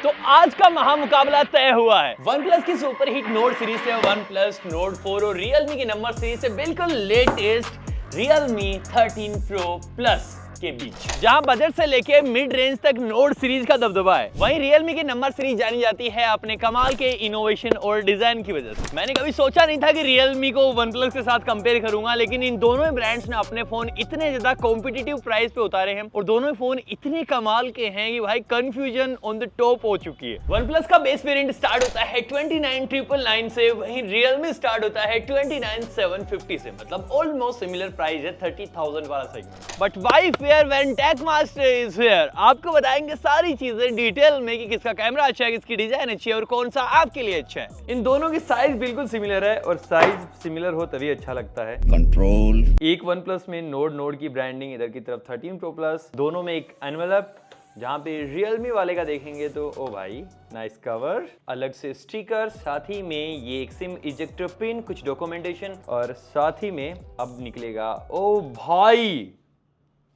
तो आज का महामुकाबला तय हुआ है। OnePlus की सुपरहिट नोट सीरीज से OnePlus Nord 4 और Realme की नंबर सीरीज से बिल्कुल लेटेस्ट Realme 13 Pro Plus के बीच, जहां बजट से लेके मिड रेंज तक नोट सीरीज का दबदबा है, वहीं Realme की नंबर सीरीज जानी जाती है अपने कमाल के इनोवेशन और डिजाइन की वजह से। मैंने कभी सोचा नहीं था कि Realme को OnePlus के साथ कंपेयर करूंगा, लेकिन इन दोनों ब्रांड्स ने अपने फोन इतने ज्यादा कॉम्पिटिटिव प्राइस पे उतारे हैं और दोनों फोन इतने कमाल के हैं कि भाई कंफ्यूजन ऑन द टॉप हो चुकी है। OnePlus का बेस वेरिएंट स्टार्ट होता है 29,999 से, वहीं Realme स्टार्ट होता है 29,750 से, मतलब ऑलमोस्ट सिमिलर प्राइस है 30,000 वाला segment. But why fear when Tech Master is here. आपको बताएंगे सारी चीजें डिटेल में कि किसका कैमरा अच्छा है, किसकी डिजाइन अच्छी है और कौन सा आपके लिए अच्छा है। इन दोनों की साइज बिल्कुल सिमिलर है और साइज सिमिलर हो तभी अच्छा लगता है। कंट्रोल एक OnePlus में नोड की ब्रांडिंग, इधर की तरफ 13 Pro Plus, दोनों में एक एनवेलप। जहां पे Realme वाले का देखेंगे तो ओ भाई नाइस कवर, अलग से स्टिकर, साथ ही में ये एक सिम इजेक्टर पिन, कुछ डॉक्यूमेंटेशन और साथ ही में अब निकलेगा ओ भाई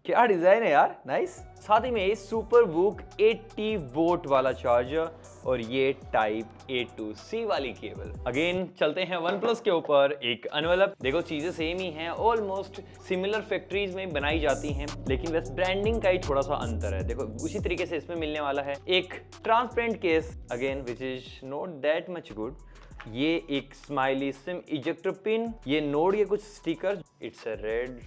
क्या डिजाइन है यार, नाइस। साथ ही में सुपर वूक 80 वोल्ट वाला चार्जर और ये टाइप A to C वाली केबल। अगेन चलते हैं OnePlus के ऊपर, एक एनवेलप। देखो चीजें सेम ही हैं, ऑलमोस्ट सिमिलर फैक्ट्रीज में बनाई जाती हैं, लेकिन बस ब्रांडिंग का ही थोड़ा सा अंतर है। देखो उसी तरीके से इसमें मिलने वाला है एक transparent case, again which is not that much good. ये एक स्माइली सिम इजेक्टर पिन, ये नोड के कुछ sticker, it's a red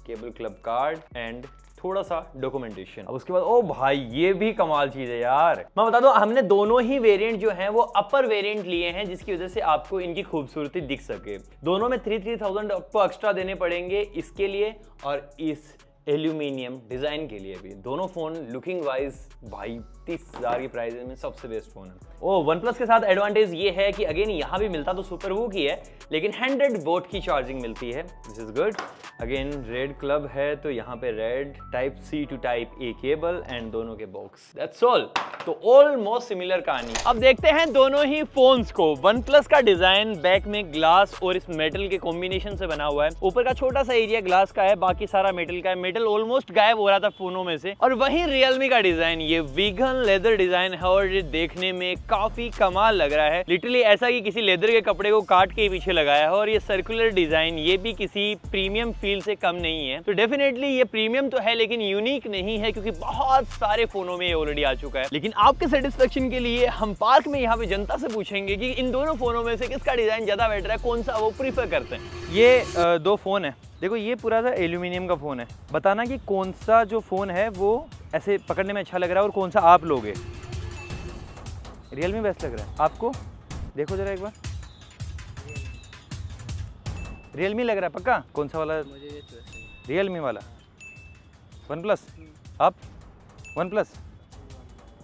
cable club card and थोड़ा सा डॉक्यूमेंटेशन। अब उसके बाद ओ भाई ये भी कमाल चीज है यार। मैं बता दूं हमने दोनों ही वेरिएंट जो हैं वो अपर वेरिएंट लिए हैं, जिसकी वजह से आपको इनकी खूबसूरती दिख सके। दोनों में 3,000 आपको एक्स्ट्रा देने पड़ेंगे इसके लिए और इस एल्यूमिनियम डिजाइन के लिए भी। दोनों फोन लुकिंग वाइज भाई 30,000 की प्राइस में सबसे बेस्ट फोन है। ओ OnePlus के साथ एडवांटेज ये है कि अगेन यहाँ भी मिलता तो सुपर वूक ही है, लेकिन 100 वोल्ट की चार्जिंग मिलती है, this is good. Again red club है तो यहाँ पे red type C to type A cable and दोनों के बॉक्स, दैट्स ऑल। तो ऑलमोस्ट सिमिलर कहानी। अब देखते हैं दोनों ही फोन्स को। OnePlus का डिजाइन बैक में ग्लास और इस मेटल के कॉम्बिनेशन से बना हुआ है। ऊपर का छोटा सा एरिया ग्लास का है, बाकी सारा मेटल का है। मेटल ऑलमोस्ट गायब हो रहा था फोनों में से। और वहीं Realme का डिजाइन ये वीगन लेदर डिजाइन है और ये देखने में काफी कमाल लग रहा है। लिटरली ऐसा कि किसी लेदर के कपड़े को काट के पीछे लगाया है। और ये सर्कुलर डिजाइन ये भी किसी प्रीमियम फील से कम नहीं है। तो डेफिनेटली ये प्रीमियम तो है लेकिन यूनिक नहीं है, क्योंकि बहुत सारे फोनों में ये ऑलरेडी आ चुका है। लेकिन आपके सेटिस्फेक्शन के लिए हम पार्क में यहाँ पे जनता से पूछेंगे कि इन दोनों फोनों में से किसका डिजाइन ज्यादा बेटर है, कौन सा वो प्रीफर करते हैं। ये दो फोन है, देखो ये पूरा सा एल्यूमिनियम का फोन है। बताना कि कौन सा जो फोन है वो ऐसे पकड़ने में अच्छा लग रहा है और कौन सा आप लोगे। Realme बेस्ट लग रहा है आपको, देखो जरा एक बार। Realme लग रहा है पक्का, कौन सा वाला? Realme वाला। OnePlus आप OnePlus,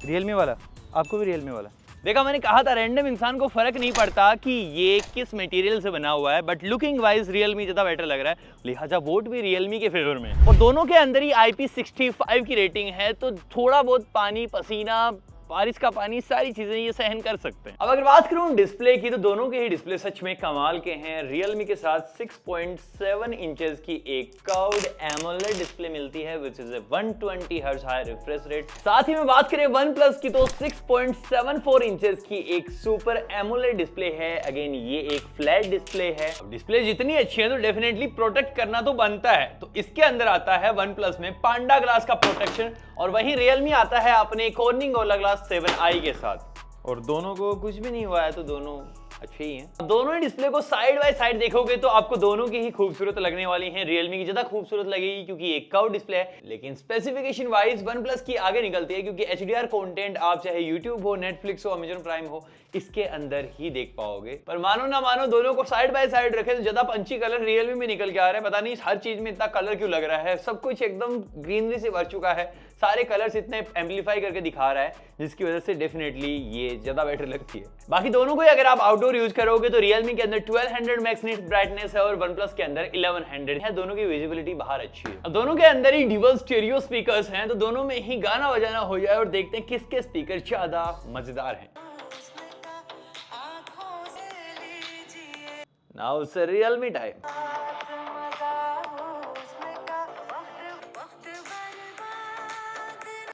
Realme वाला, आपको भी Realme वाला। देखा मैंने कहा था रैंडम इंसान को फर्क नहीं पड़ता कि ये किस मटेरियल से बना हुआ है, बट लुकिंग वाइज Realme ज्यादा बेटर लग रहा है, लिहाजा वोट भी Realme के फेवर में। और दोनों के अंदर ही IP65 की रेटिंग है, तो थोड़ा बहुत पानी, पसीना, बारिश का पानी, सारी चीजें ये सहन कर सकते हैं। अब अगर बात करूं डिस्प्ले की, तो दोनों के ही डिस्प्ले सच में कमाल के हैं। Realme के साथ 6.7 इंचेस की एक कर्व्ड एमोलेड डिस्प्ले मिलती है which is 120 hertz high refresh rate. साथ ही में बात करें OnePlus की तो 6.74 इंचेस की एक सुपर एमोलेड डिस्प्ले है। अगेन ये एक फ्लैट डिस्प्ले है। अब डिस्प्ले जितनी अच्छी है तो डेफिनेटली प्रोटेक्ट करना तो बनता है, तो इसके अंदर आता है OnePlus में पांडा ग्लास का प्रोटेक्शन और वहीं Realme आता है अपने कॉर्निंग गोरिल्ला ग्लास 7i के साथ। और दोनों को कुछ भी नहीं हुआ है तो दोनों अच्छे ही हैं। दोनों ही डिस्प्ले को साइड बाय साइड देखोगे तो आपको दोनों की ही खूबसूरत लगने वाली हैं। Realme की ज्यादा खूबसूरत लगेगी क्योंकि एक कर्व डिस्प्ले है, लेकिन स्पेसिफिकेशन वाइज OnePlus की आगे निकलती है, क्योंकि HDR कंटेंट आप चाहे YouTube हो, Netflix हो, Amazon Prime हो, इसके अंदर ही देख पाओगे। पर मानो ना मानो दोनों को साइड बाय साइड रखे तो ज्यादा पंची कलर Realme में निकल के आ रहा है। पता नहीं हर चीज में इतना कलर क्यों लग रहा है, सब कुछ एकदम ग्रीनरी से भर चुका है, सारे कलर्स इतने एम्पलीफाई करके दिखा रहा है, जिसकी वजह से डेफिनेटली ये ज्यादा बेटर लगती है। बाकी दोनों को अगर आप आउटडोर यूज करोगे तो Realme के अंदर 1200 मैक्स निट ब्राइटनेस है और OnePlus के अंदर 1100 है। दोनों की विजिबिलिटी बाहर अच्छी है। अब दोनों के अंदर ही डुअल स्टीरियो स्पीकर्स हैं, तो दोनों में ही गाना बजाना हो जाए और देखते हैं किसके स्पीकर ज्यादा मजेदार हैं। Now it's Realme time.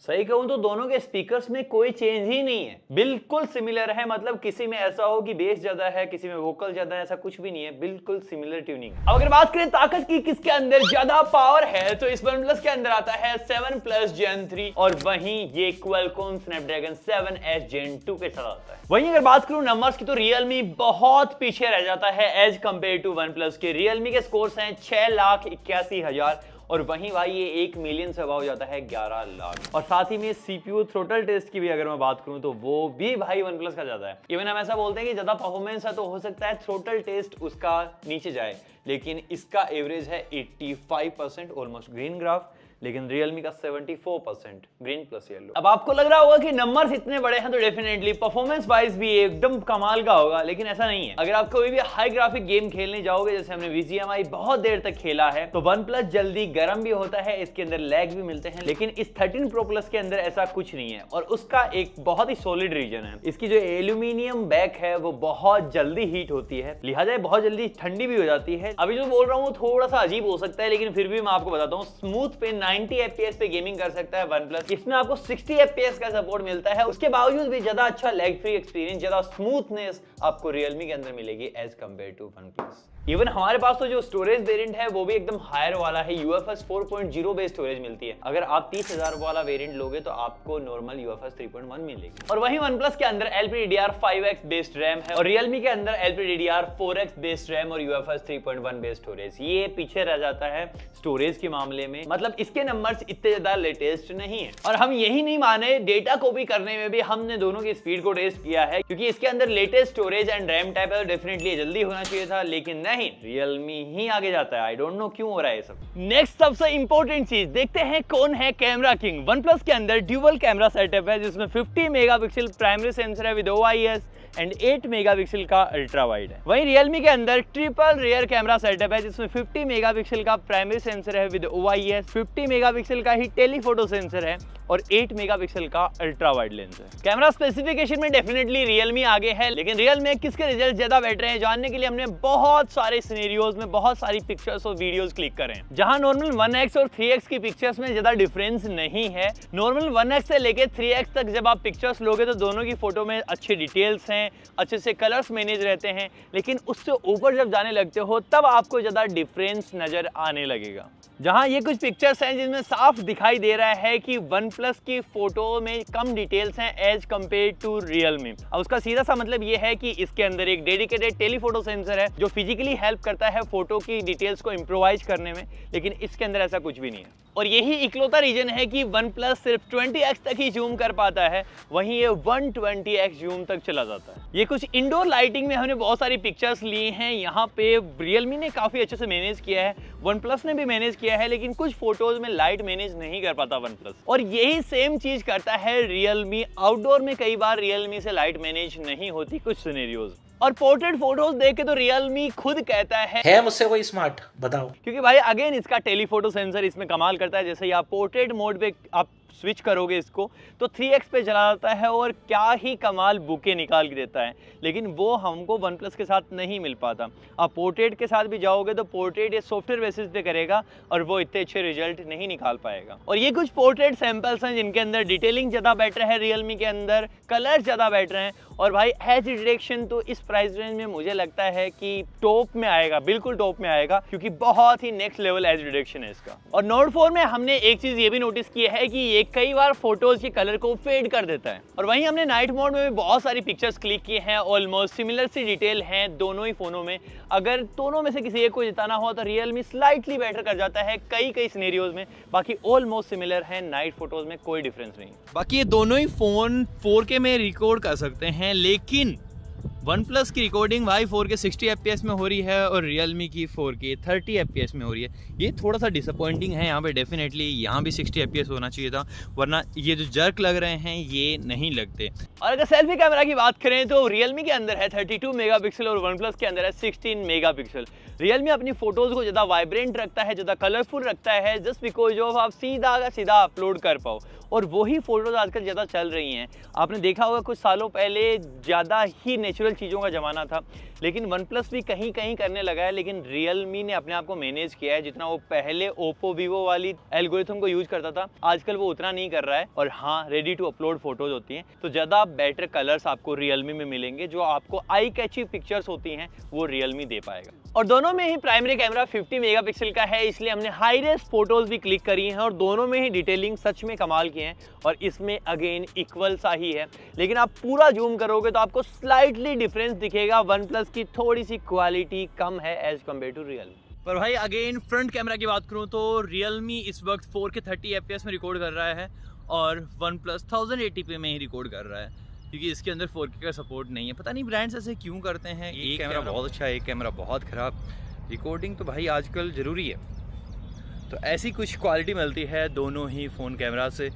सही कहूं तो दोनों के स्पीकर्स में कोई चेंज ही नहीं है, बिल्कुल सिमिलर है। मतलब किसी में ऐसा हो कि बेस ज्यादा है, किसी में वोकल ज्यादा है, ऐसा कुछ भी नहीं है, बिल्कुल सिमिलर ट्यूनिंग। अब अगर बात करें ताकत की, किसके अंदर ज्यादा पावर है, तो इस OnePlus के अंदर आता है 7 Plus Gen 3 और वहीं ये Qualcomm Snapdragon 7S Gen 2 के साथ आता है। वहीं अगर बात करूं नंबर्स की, तो Realme बहुत पीछे रह जाता है एज कंपेयर टू OnePlus के। Realme के स्कोर्स हैं 6,81,000 और वहीं भाई ये 1 मिलियन से अबव हो जाता है 11 लाख। और साथ ही में CPU थ्रोटल टेस्ट की भी अगर मैं बात करूं तो वो भी भाई OnePlus का ज्यादा है। इवन हम ऐसा बोलते हैं कि ज्यादा परफॉर्मेंस है तो हो सकता है थ्रोटल टेस्ट उसका नीचे जाए, लेकिन इसका एवरेज है 85% ऑलमोस्ट ग्रीन ग्राफ, लेकिन Realme का 74% ग्रीन प्लस येलो। अब आपको लग रहा होगा कि नंबर्स इतने बड़े हैं तो डेफिनेटली परफॉर्मेंस वाइज भी एकदम कमाल का होगा, लेकिन ऐसा नहीं है। अगर आप कोई भी हाई ग्राफिक गेम खेलने जाओगे, जैसे हमने BGMI बहुत देर तक खेला है, तो OnePlus जल्दी गर्म भी होता है, इसके अंदर लैग भी मिलते हैं, लेकिन इस 13 Pro Plus के अंदर ऐसा कुछ नहीं है। और उसका एक बहुत ही सॉलिड रीजन है, इसकी जो एल्यूमिनियम बैक है वो बहुत जल्दी हीट होती है, लिहाजा बहुत जल्दी ठंडी भी हो जाती है। अभी जो बोल रहा हूँ थोड़ा सा अजीब हो सकता है, लेकिन फिर भी मैं आपको बताता हूँ, स्मूथ पे 90 FPS पे गेमिंग कर सकता है OnePlus। इसमें आपको 60 FPS का सपोर्ट मिलता है, उसके बावजूद भी ज्यादा अच्छा लैग फ्री एक्सपीरियंस, ज्यादा स्मूथनेस आपको Realme के अंदर मिलेगी as compare to OnePlus। Even हमारे पास तो जो स्टोरेज वेरिएंट है वो भी एकदम हायर वाला है, UFS 4.0 बेस्ड स्टोरेज मिलती है। अगर आप 30,000 वाला वेरिएंट लोगे तो आपको नॉर्मल UFS 3.1 मिलेगी। और वहीं OnePlus के अंदर LPDDR5X बेस्ड रैम है और Realme के अंदर LPDDR4X बेस्ड रैम और UFS 3.1 बेस्ड स्टोरेज। ये पीछे रह जाता है स्टोरेज के मामले में, मतलब इसके नंबर्स इतने ज्यादा लेटेस्ट नहीं है। और हम यही नहीं माने, डेटा कॉपी करने में भी हमने दोनों की स्पीड को टेस्ट किया है, क्योंकि इसके अंदर latest storage and RAM type है, तो डेफिनेटली जल्दी होना चाहिए था, लेकिन नहीं, Realme ही आगे जाता है। आई डोंट नो क्यों हो रहा है ये सब। नेक्स्ट सबसे इंपॉर्टेंट चीज देखते हैं, कौन है कैमरा किंग। OnePlus के अंदर ड्यूअल कैमरा सेटअप है, जिसमें 50 मेगापिक्सल प्राइमरी सेंसर है विद OIS एंड 8 मेगापिक्सल का अल्ट्रा वाइड है। वहीं Realme के अंदर ट्रिपल रियर कैमरा सेटअप है, जिसमें 50 मेगापिक्सल का प्राइमरी सेंसर है विद OIS, 50 मेगापिक्सल का ही टेलीफोटो सेंसर है और 8 मेगापिक्सल का अल्ट्रा वाइड लेंस है। कैमरा स्पेसिफिकेशन में डेफिनेटली Realme आगे है, लेकिन रियल में किसके रिजल्ट ज्यादा बेटर हैं जानने के लिए हमने बहुत सारे सिनेरियोज में बहुत सारी पिक्चर्स और वीडियोस क्लिक करे हैं, जहां नॉर्मल 1x और 3x की पिक्चर्स में ज्यादा डिफरेंस नहीं है। नॉर्मल 1x से लेके 3x तक जब आप पिक्चर्स लोगे तो दोनों की फोटो में अच्छे डिटेल्स हैं, अच्छे से कलर्स मैनेज रहते हैं, लेकिन उससे ऊपर जब जाने लगते हो तब आपको ज्यादा डिफरेंस नजर आने लगेगा। जहां ये कुछ पिक्चर्स हैं जिसमें साफ दिखाई दे रहा है कि OnePlus की फोटो में कम डिटेल्स हैं एज कंपेयर टू Realme। अब उसका सीधा सा मतलब ये है कि इसके अंदर एक डेडिकेटेड टेलीफोटो सेंसर है जो फिजिकली हेल्प करता है फोटो की डिटेल्स को इम्प्रोवाइज करने में, लेकिन इसके अंदर ऐसा कुछ भी नहीं है। और यही इकलौता रीजन है कि OnePlus सिर्फ 20x तक ही जूम कर पाता है, वहीं ये 120x जूम तक चला जाता है। ये कुछ इंडोर लाइटिंग में हमने बहुत सारी पिक्चर्स ली हैं, यहाँ पे Realme ने काफी अच्छे से मैनेज किया है, OnePlus ने भी मैनेज किया है, लेकिन कुछ फोटोज में लाइट मैनेज नहीं कर पाता OnePlus। और यही सेम चीज करता है Realme। आउटडोर में कई बार Realme से लाइट मैनेज नहीं होती कुछ सिनेरियोज। और पोर्ट्रेट फोटोज देख के तो Realme खुद कहता है मुझसे कोई स्मार्ट बताओ, क्योंकि भाई अगेन इसका टेलीफोटो सेंसर इसमें कमाल करता है। जैसे ही आप पोर्ट्रेट मोड पे आप स्विच करोगे इसको तो 3x पे चला जाता है और क्या ही कमाल बुके निकाल के देता है, लेकिन वो हमको OnePlus के साथ नहीं मिल पाता। आप पोर्ट्रेट के साथ भी जाओगे तो पोर्ट्रेट ये सॉफ्टवेयर बेसिस पे करेगा और वो इतने अच्छे रिजल्ट नहीं निकाल पाएगा। और ये कुछ पोर्ट्रेट सैंपल्स हैं जिनके अंदर डिटेलिंग ज़्यादा बेटर है Realme के अंदर, कलर ज़्यादा बेटर हैं, और भाई एज डिटेक्शन तो इस प्राइस रेंज में मुझे लगता है कि टॉप में आएगा, बिल्कुल टॉप में आएगा, क्योंकि बहुत ही नेक्स्ट लेवल एज डिटेक्शन है इसका। और Note 4 में हमने एक चीज़ ये भी नोटिस की है कि ये कई बार फोटोज के कलर को फेड कर देता है। और वहीं हमने नाइट मोड में भी बहुत सारी पिक्चर्स क्लिक की हैं, ऑलमोस्ट सिमिलर सी डिटेल हैं दोनों ही फोनों में। अगर दोनों में से किसी एक को जिताना हो तो Realme स्लाइटली बेटर कर जाता है कई सिनेरियोज में, बाकी ऑलमोस्ट सिमिलर है, नाइट फोटोज में कोई डिफरेंस नहीं। बाकी ये दोनों ही फोन 4K में रिकॉर्ड कर सकते हैं, लेकिन OnePlus की रिकॉर्डिंग भाई 4K 60 FPS में हो रही है और Realme की 4K 30 FPS में हो रही है। ये थोड़ा सा डिसअपॉइंटिंग है यहाँ पे, डेफिनेटली यहाँ भी 60 FPS होना चाहिए था, वरना ये जो जर्क लग रहे हैं ये नहीं लगते। और अगर सेल्फी कैमरा की बात करें तो Realme के अंदर है 32 मेगापिक्सल और OnePlus के अंदर है 16 मेगापिक्सल। Realme अपनी फोटोज को ज़्यादा वाइब्रेंट रखता है, ज़्यादा कलरफुल रखता है, जस्ट बिकॉज ऑफ आप सीधा अपलोड कर पाओ, और वही फोटोज आजकल ज़्यादा चल रही हैं। आपने देखा होगा कुछ सालों पहले ज़्यादा ही नेचुरल चीज़ों का ज़माना था, लेकिन वन प्लस भी कहीं कहीं करने लगा है, लेकिन रियलमी ने अपने आप को मैनेज किया है। जितना वो पहले ओप्पो वीवो वाली एल्गोरिथम को यूज करता था, आजकल वो उतना नहीं कर रहा है। और हाँ, रेडी टू अपलोड फोटोज होती हैं, तो ज़्यादा बेटर कलर्स आपको रियलमी में मिलेंगे। जो आपको आई कैची पिक्चर्स होती हैं वो रियलमी दे पाएगा। और दोनों में ही प्राइमरी कैमरा 50 मेगापिक्सल का है, इसलिए हमने हाई रेस फोटोज भी क्लिक करी हैं और दोनों में ही डिटेलिंग सच में कमाल की है। और इसमें अगेन इक्वल सा ही है, लेकिन आप पूरा जूम करोगे तो आपको स्लाइटली डिफरेंस दिखेगा। वन प्लस की थोड़ी सी क्वालिटी कम है एज कम्पेयर टू रियलमी। पर भाई अगेन फ्रंट कैमरा की बात करूं तो रियलमी इस वक्त 4K 30 FPS में रिकॉर्ड कर रहा है और वन प्लस 1080p में ही रिकॉर्ड कर रहा है, क्योंकि इसके अंदर 4K का सपोर्ट नहीं है। पता नहीं ब्रांड्स ऐसे क्यों करते हैं। एक कैमरा बहुत अच्छा है, एक कैमरा बहुत ख़राब। रिकॉर्डिंग तो भाई आजकल ज़रूरी है, तो ऐसी कुछ क्वालिटी मिलती है दोनों ही फ़ोन कैमरा से,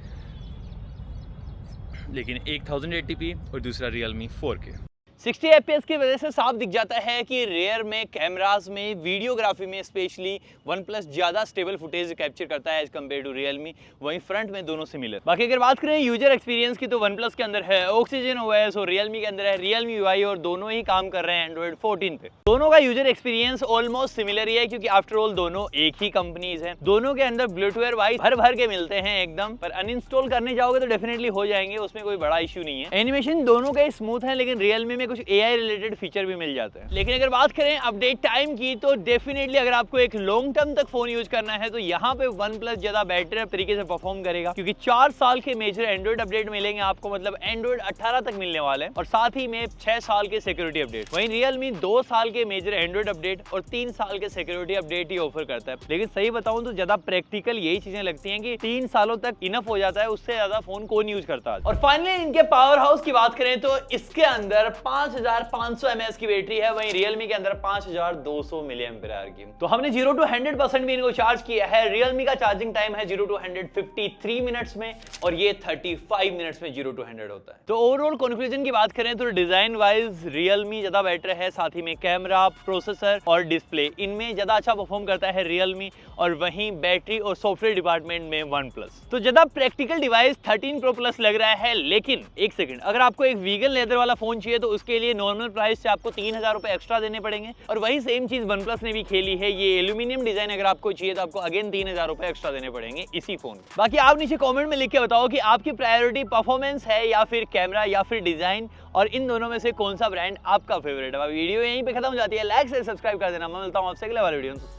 लेकिन एक 1080p और दूसरा रियलमी 4K। 60 FPS की वजह से साफ दिख जाता है कि रेयर में कैमरास में वीडियोग्राफी में स्पेशली वन प्लस ज़्यादा स्टेबल फुटेज कैप्चर करता है एज कम्पेयर टू रियलमी। वहीं फ्रंट में दोनों सिमिलर। बाकी अगर बात करें यूजर एक्सपीरियंस की तो वन प्लस के अंदर है ऑक्सीजन OS और रियलमी के अंदर है रियलमी UI, और दोनों ही काम कर रहे हैं एंड्रॉइड 14 पे। दोनों का यूजर एक्सपीरियंस ऑलमोस्ट सिमिलर ही है, क्योंकि आफ्टर ऑल दोनों एक ही कंपनीज हैं। दोनों के अंदर ब्लूटूथ वाइज भर भर के मिलते हैं एकदम, पर अनइंस्टॉल करने जाओगे तो डेफिनेटली हो जाएंगे, उसमें कोई बड़ा इशू नहीं है। एनिमेशन दोनों का स्मूथ है, लेकिन रियलमी में कुछ AI रिलेटेड फीचर भी मिल जाते हैं। लेकिन अगर बात करें अपडेट टाइम की तो डेफिनेटली अगर आपको एक लॉन्ग टर्म तक फोन यूज करना है तो यहाँ पे वन प्लस ज्यादा बेटर तरीके से परफॉर्म करेगा, क्योंकि 4 साल के मेजर एंड्रॉइड अपडेट मिलेंगे आपको, मतलब एंड्रॉइड 18 तक मिलने वाले हैं, और साथ ही में 6 साल के सिक्योरिटी अपडेट। वहीं रियलमी 2 साल के मेजर एंड्रॉइड अपडेट और 3 साल के सिक्योरिटी अपडेट ही ऑफर करता है। लेकिन सही बताऊं तो ज्यादा प्रैक्टिकल यही चीजें लगती हैं कि 3 सालों तक इनफ हो जाता है, उससे ज्यादा फोन कौन यूज करता है। और फाइनली इनके पावर हाउस की बात करें तो इसके अंदर 5500 mAh की बैटरी है, वहीं रियलमी के अंदर 5200 mAh की। तो हमने 0 to 100% भी इनको चार्ज किया है। रियलमी का चार्जिंग टाइम है 0 to 100 53 मिनट्स में, और ये 35 मिनट्स में 0 to 100 होता है। तो ओवरऑल कंक्लूजन की बात करें तो डिजाइन वाइज रियलमी ज्यादा बेटर है, साथ ही में कैमरा, प्रोसेसर और डिस्प्ले इनमें ज्यादा अच्छा परफॉर्म करता है रियलमी, और वहीं बैटरी और सॉफ्टवेयर डिपार्टमेंट में वन प्लस। तो ज्यादा प्रैक्टिकल डिवाइस 13 Pro Plus लग रहा है। लेकिन एक सेकंड, अगर आपको एक वीगन लेदर वाला फोन चाहिए तो उसके लिए नॉर्मल प्राइस से आपको 3000 रुपए एक्स्ट्रा देने पड़ेंगे, और वही सेम चीज वन प्लस ने भी खेली है। ये एल्यूमिनियम डिजाइन अगर आपको चाहिए तो आपको अगेन 3000 रुपए एक्स्ट्रा देने पड़ेंगे इसी फोन। बाकी आप नीचे कमेंट में लिख के बताओ कि आपकी प्रायोरिटी परफॉर्मेंस है या फिर कैमरा या फिर डिजाइन, और इन दोनों में से कौन सा ब्रांड आपका फेवरेट है। वीडियो यहीं पे खत्म हो जाती है। लाइक से सब्सक्राइब कर देना। मैं मिलता हूं आपसे अगले वाले वीडियो में।